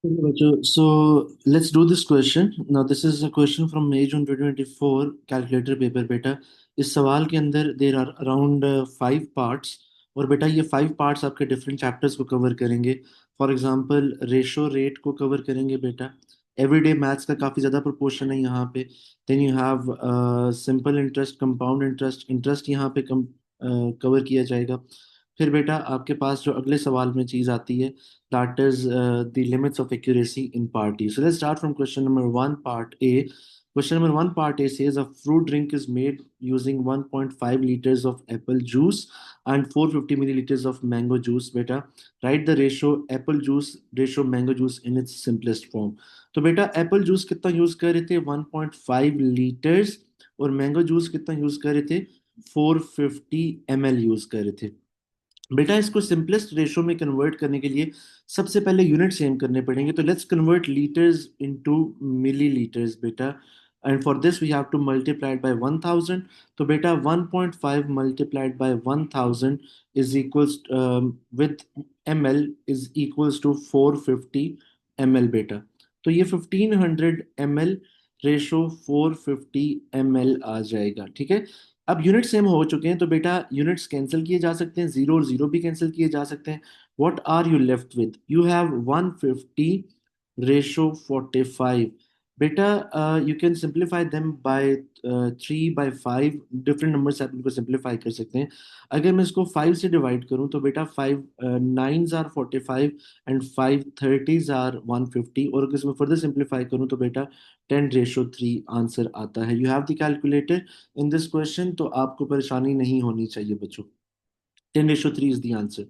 So let's do this question. Now this is a question from May June 2024 calculator paper बेटा. इस सवाल के अंदर देर आर अराउंड 5 पार्ट्स और बेटा ये 5 पार्ट्स आपके डिफरेंट चैप्टर्स को कवर करेंगे. फॉर एग्जांपल रेशो रेट को कवर करेंगे बेटा. एवरीडे मैथ्स का काफ़ी ज़्यादा प्रोपोर्शन है यहाँ पे. Then you have simple interest, compound interest, interest यहाँ पे कवर किया जाएगा. फिर बेटा आपके पास जो अगले सवाल में चीज़ आती है, that is the limits of accuracy in part E. So let's start from question number one, part A. Question number one, part A says a fruit drink is made using 1.5 liters of apple juice and 450 milliliters of mango juice. Beta, write the ratio apple juice ratio mango juice in its simplest form. तो बेटा Apple juice कितना use कर रहे थे 1.5 litres और mango juice कितना use कर रहे थे 450 ml यूज कर रहे थे. बेटा इसको सिंपलेस्ट रेशो में कन्वर्ट करने के लिए सबसे पहले यूनिट सेम करने पड़ेंगे. तो let's convert litres into millilitres बेटा. And for this we have to multiply by 1000. तो बेटा 1.5 multiplied by 1000 is equals with ml is equals to 450 ml बेटा. तो ये 1500 ml रेशो 450 ml आ जाएगा. ठीक है. अब यूनिट सेम हो चुके हैं तो बेटा यूनिट्स कैंसिल किए जा सकते हैं, जीरो और जीरो भी कैंसिल किए जा सकते हैं. What are you left with? You have 150 ratio 45. बेटा you can simplify them by 3/5. Different number से आप इनको सिंप्लीफाई कर सकते हैं. अगर मैं इसको 5 से डिवाइड करूं तो बेटा 5 nines are 45 and 5 thirties are 150. और अगर इसमें फर्दर सिंप्लीफाई करूं तो बेटा 10/3 आंसर आता है. You have the calculator in this question, तो आपको परेशानी नहीं होनी चाहिए बच्चों. 10/3 इज द आंसर.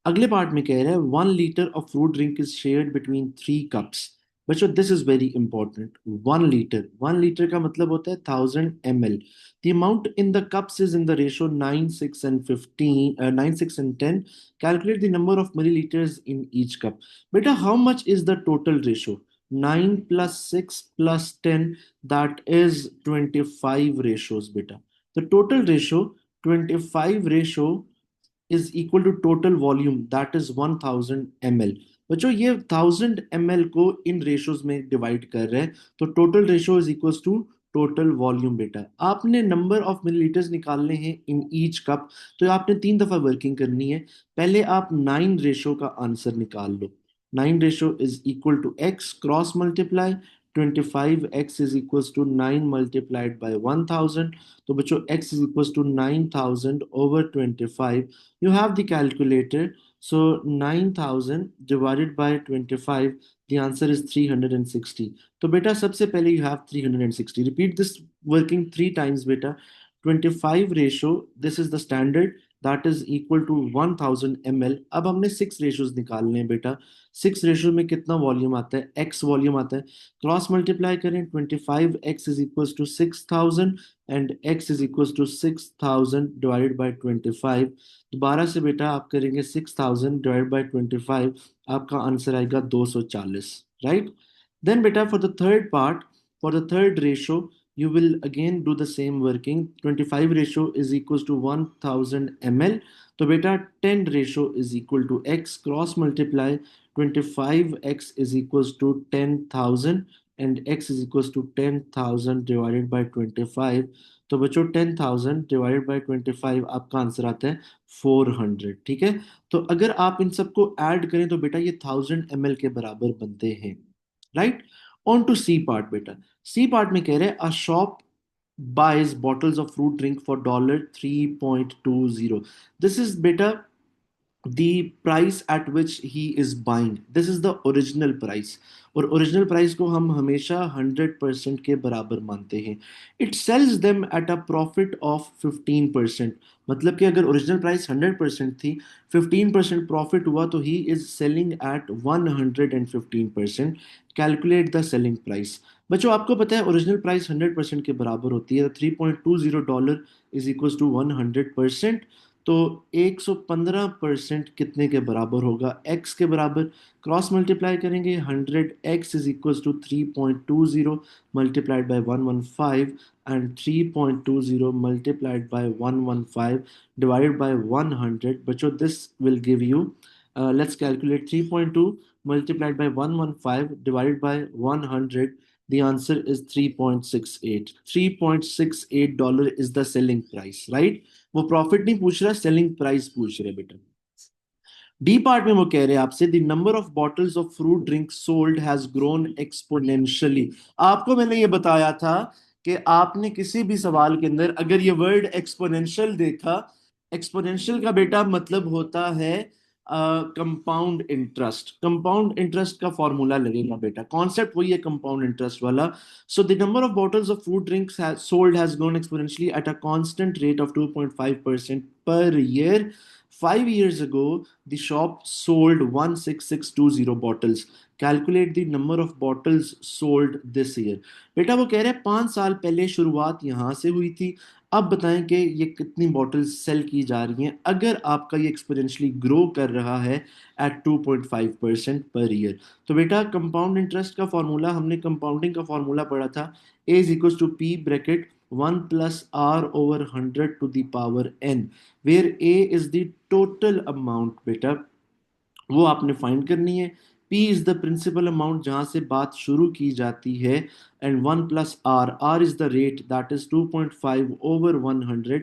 अगले पार्ट में कह रहा है 1 litre of fruit drink is shared between 3 cups. बच्चों this is very important. 1 litre, 1 litre का मतलब होता है 1000 ml. The amount in the cups is in the ratio 9, 6 and 15, 9, 6 and 10. Calculate the number of milliliters in each cup. Beta, how much is the total ratio? 9 plus 6 plus 10, that is 25 ratios beta. The total ratio 25 ratio is equal to total volume, that is 1000 ml. बच्चों ये 1000 ml को इन ratios में divide कर रहे हैं तो total ratio is equals to total volume. बेटा आपने नंबर ऑफ मिलीलीटर्स निकालने हैं इन ईच कप. तो आपने 3 दफा वर्किंग करनी है. पहले आप 9 रेशियो का आंसर निकाल लो. 9 ratio is equal to X cross multiply 25x is equals to 9 multiplied by 1000. तो बच्चों x is equals to 9000 over 25. You have the calculator. So 9000 divided by 25, the answer is 360. तो बेटा सबसे पहले you have 360. Repeat this working 3 times बेटा. 25 ratio, this is the standard, that is equal to 1000 ml. अब हमने 6 ratios निकालने हैं बेटा. 6 रेशियो में कितना वॉल्यूम आता है? x वॉल्यूम आता है. क्रॉस मल्टीप्लाई करें 25x is equals to 6000 and x is equals to 6000 divided by 25. दोबारा से बेटा आप करेंगे 6000 डिवाइडेड बाय 25, आपका आंसर आएगा 240. राइट. देन बेटा for the third part, for the third ratio you will again do the same working. 25 ratio is equals to 1000 ml. तो बेटा 10 ratio is equal to x cross multiply 25x is equals to 10,000 and x is equals to 10,000 divided by 25. तो बच्चों 10,000 divided by 25 आपका answer आता है 400. ठीक है. तो अगर आप इन सबको ऐड करें तो बेटा ये 1000 ml के बराबर बनते हैं. Right. On to C part बेटा. सी पार्ट में कह रहे हैं a shop buys bottles of fruit drink for $3.20. This is beta the price at which he is buying. This is the original price. और ओरिजिनल प्राइस को हम हमेशा 100% के बराबर मानते हैं. It sells them at a profit of 15%. मतलब कि अगर ओरिजिनल प्राइस 100% थी, 15% प्रॉफिट हुआ तो he is selling at 115%. Calculate the selling price. बच्चों आपको पता है ओरिजिनल प्राइस 100% के बराबर होती है. $3.20 इज इक्वल टू 100%. तो 115% कितने के बराबर होगा? x के बराबर. क्रॉस मल्टीप्लाई करेंगे 100x is equal to 3.20 multiplied by 115 and 3.20 multiplied by 115 divided by 100. बच्चों this will give you, let's calculate 3.2 multiplied by 115 divided by 100. The answer is 3.68. $3.68 is the selling price, right? वो profit नहीं पूछ रहा, selling price पूछ रहे बेटा। D part में वो कह रहे हैं आपसे the number of bottles of fruit drink sold has grown exponentially. आपको मैंने ये बताया था कि आपने किसी भी सवाल के अंदर अगर ये वर्ड एक्सपोनेंशियल देखा, एक्सपोनेंशियल का बेटा मतलब होता है कंपाउंड इंटरेस्ट। कंपाउंड इंटरेस्ट का फॉर्मूला लगेगा बेटा, कॉन्सेप्ट वही है कंपाउंड इंटरेस्ट वाला। So the number of bottles of fruit drinks sold has grown exponentially at a constant rate of 2.5% per year. 5 years ago, the shop sold 16620 bottles. Calculate the number of bottles sold this year. बेटा वो कह रहे हैं 5 साल पहले शुरुआत यहाँ से हुई थी, अब बताएं कि ये कितनी बॉटल्स सेल की जा रही हैं अगर आपका ये एक्सपोनेंशियली ग्रो कर रहा है एट 2.5% पर ईयर। तो बेटा कंपाउंड इंटरेस्ट का फॉर्मूला, हमने कंपाउंडिंग का फॉर्मूला पढ़ा था, A is equal to P bracket 1 + r/100 to the power n, where a is the total amount बेटा, वो आपने फाइंड करनी है। P is the principal amount जहां से बात शुरू की जाती है, and 1 + r is the rate that is 2.5/100,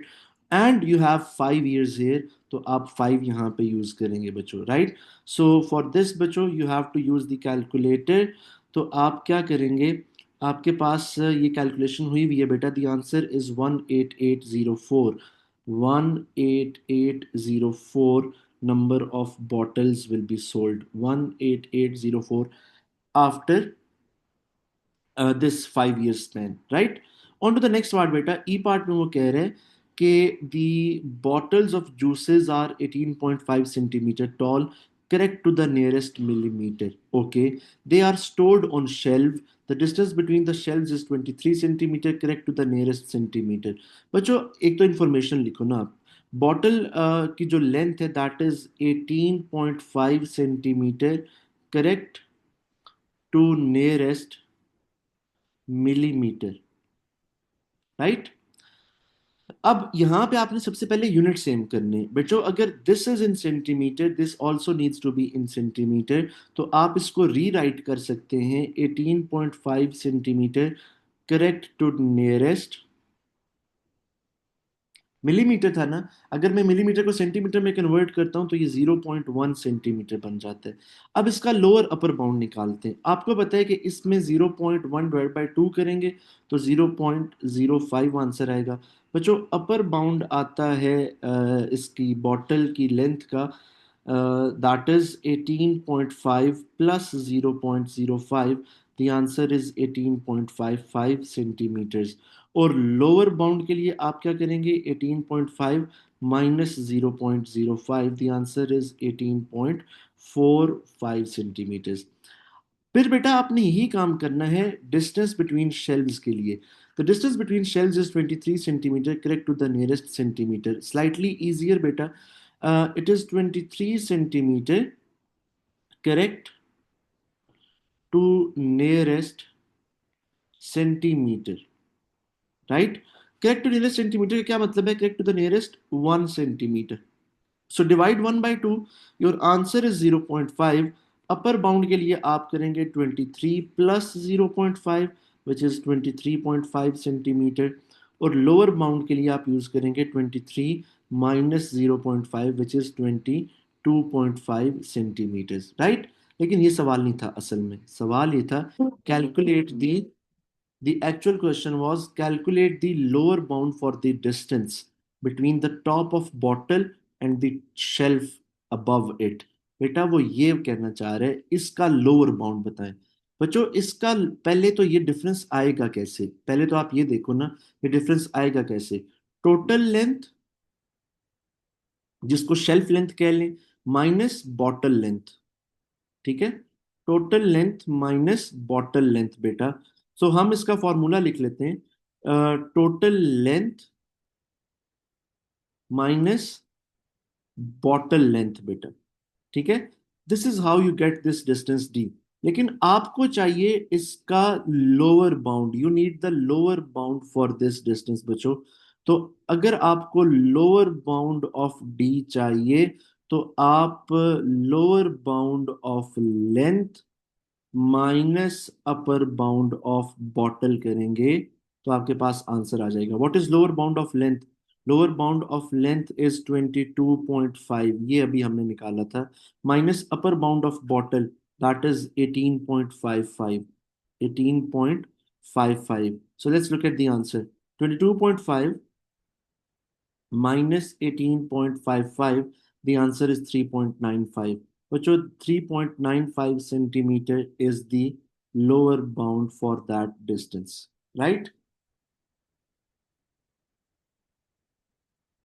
and you have 5 years here, तो आप 5 यहाँ पे यूज करेंगे बच्चों, राइट। सो फॉर दिस बच्चों you have to use the calculator. तो आप क्या करेंगे, आपके पास ये कैलकुलेशन हुई हुई है बेटा, the answer is 18804। 18804 number of bottles will be sold, 18804, after this 5 year span, right? On to the next part beta, e part में वो कह रहे हैं कि the bottles of juices are 18.5 centimeter tall, correct to the nearest millimeter. Okay, they are stored on shelf, the distance between the shelves is 23 centimeter, correct to the nearest centimeter. बच्चों एक तो information लिखो ना आप, bottle की जो length है that is 18.5 centimetre, correct to nearest millimetre, right. अब यहां पे आपने सबसे पहले यूनिट सेम करने बच्चों, अगर this is in centimetre, this also needs to be in centimetre, तो आप इसको रीराइट कर सकते हैं 18.5 centimetre, correct to nearest millimetre था ना, अगर मैं मिलीमीटर को सेंटीमीटर में कन्वर्ट करता हूं तो ये 0.1 सेंटीमीटर बन जाता है। अब इसका लोअर अपर बाउंड निकालते हैं, आपको पता है कि इसमें 0.1 डिवाइड बाई 2 करेंगे तो 0.05 आंसर आएगा। बच्चों अपर बाउंड आता है इसकी बॉटल की लेंथ का, that is 18.5 plus 0.05, the answer is 18.55 centimetres. और लोअर बाउंड के लिए आप क्या करेंगे, 18.5 minus 0.05, the answer is 18.45 centimetres. फिर बेटा आपने यही काम करना है डिस्टेंस बिटवीन शेल्व्स के लिए। The distance between shelves is 23 centimeter, correct to the nearest centimeter. Slightly easier beta. It is 23 centimeter, correct to nearest centimeter, right? Correct to nearest centimeter का क्या मतलब है, correct to the nearest 1 centimeter. So divide 1 by 2, your answer is 0.5. Upper bound के लिए आप करेंगे 23 plus 0.5 which is 23.5 centimetre, और lower bound के लिए आप यूज करेंगे 23 minus 0.5 which is 22.5 centimetre, right. लेकिन ये सवाल नहीं था, असल में सवाल ये था calculate the, the actual question was calculate the lower bound for the distance between the top of bottle and the shelf above it। बेटा वो ये कहना चाह रहे हैं इसका लोअर बाउंड बताएं। बच्चों इसका पहले तो ये डिफरेंस आएगा कैसे, पहले तो आप ये देखो ना, ये डिफरेंस आएगा कैसे, टोटल लेंथ जिसको शेल्फ लेंथ कह लें माइनस बॉटल लेंथ, ठीक है, total length minus bottle length बेटा। सो हम इसका फॉर्मूला लिख लेते हैं, total length minus bottle length बेटा, ठीक है। This is how you get this distance D. लेकिन आपको चाहिए इसका lower bound, you need the lower bound for this distance बच्चों। तो अगर आपको लोअर बाउंड ऑफ डी चाहिए तो आप lower bound of length minus upper bound of bottle करेंगे तो आपके पास आंसर आ जाएगा। What is lower bound of length? Lower bound of length is 22.5, ये अभी हमने निकाला था, minus upper bound of bottle, that is 18.55, 18.55। So let's look at the answer. 22.5 minus 18.55, the answer is 3.95. Which was 3.95 centimeter is the lower bound for that distance, right?